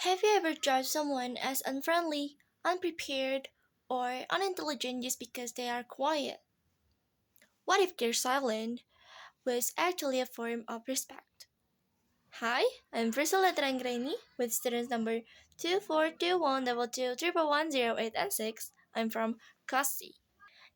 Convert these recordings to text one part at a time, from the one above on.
Have you ever judged someone as unfriendly, unprepared, or unintelligent just because they are quiet? What if their silence was actually a form of respect? Hi, I'm Frisilya Anggraeni with students number 2421223110 and 6. I'm from Kasi.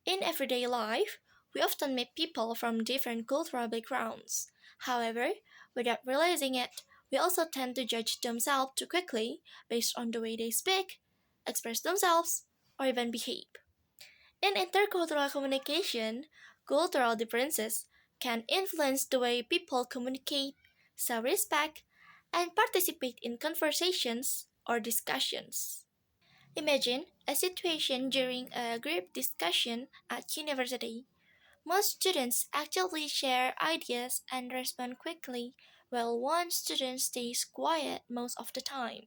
In everyday life, we often meet people from different cultural backgrounds. However, without realizing it, we also tend to judge themselves too quickly based on the way they speak, express themselves, or even behave. In intercultural communication, cultural differences can influence the way people communicate, show respect, and participate in conversations or discussions. Imagine a situation during a group discussion at university. Most students actively share ideas and respond quickly, while one student stays quiet most of the time,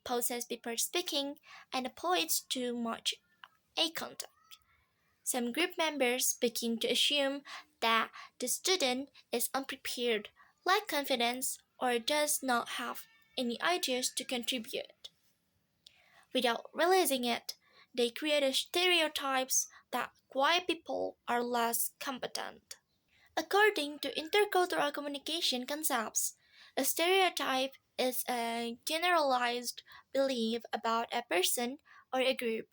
pauses before speaking, and avoids too much eye contact. Some group members begin to assume that the student is unprepared, lacks confidence, or does not have any ideas to contribute. Without realizing it, they create stereotypes that quiet people are less competent. According to intercultural communication concepts, a stereotype is a generalized belief about a person or a group.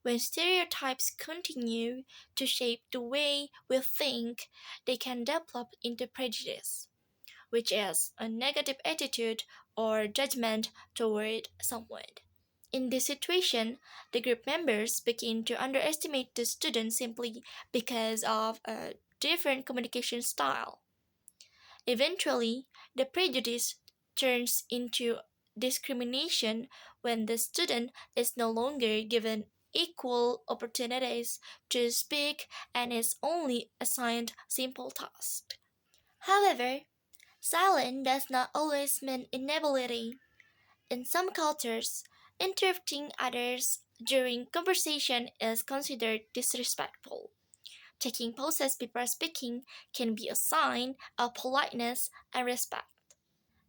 When stereotypes continue to shape the way we think, they can develop into prejudice, which is a negative attitude or judgment toward someone. In this situation, the group members begin to underestimate the student simply because of a different communication style. Eventually, the prejudice turns into discrimination when the student is no longer given equal opportunities to speak and is only assigned simple tasks. However, silence does not always mean inability. In some cultures, interrupting others during conversation is considered disrespectful. Taking pauses before speaking can be a sign of politeness and respect.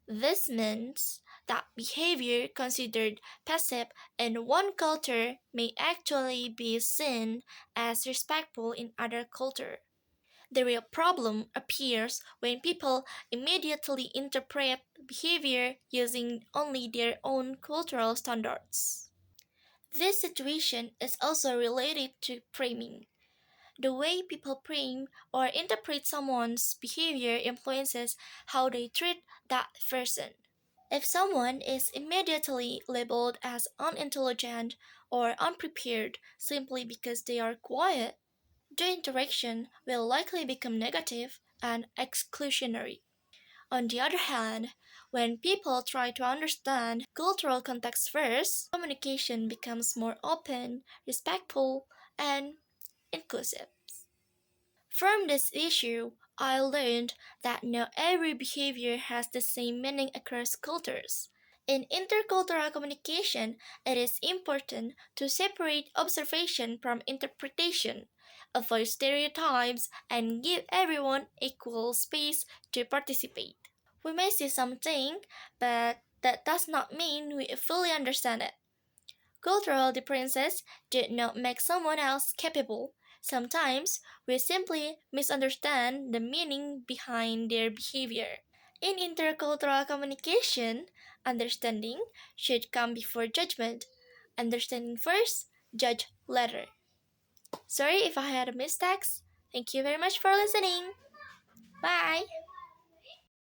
This means that behavior considered passive in one culture may actually be seen as respectful in other culture. The real problem appears when people immediately interpret behavior using only their own cultural standards. This situation is also related to framing. The way people frame or interpret someone's behavior influences how they treat that person. If someone is immediately labeled as unintelligent or unprepared simply because they are quiet, the interaction will likely become negative and exclusionary. On the other hand, when people try to understand cultural context first, communication becomes more open, respectful, and inclusive. From this issue, I learned that not every behavior has the same meaning across cultures. In intercultural communication, it is important to separate observation from interpretation, avoid stereotypes, and give everyone equal space to participate. We may see something, but that does not mean we fully understand it. Cultural differences do not make someone else capable. Sometimes we simply misunderstand the meaning behind their behavior. In intercultural communication, understanding should come before judgment. Understanding first, judge later. Sorry if I had mistakes. Thank you very much for listening. Bye.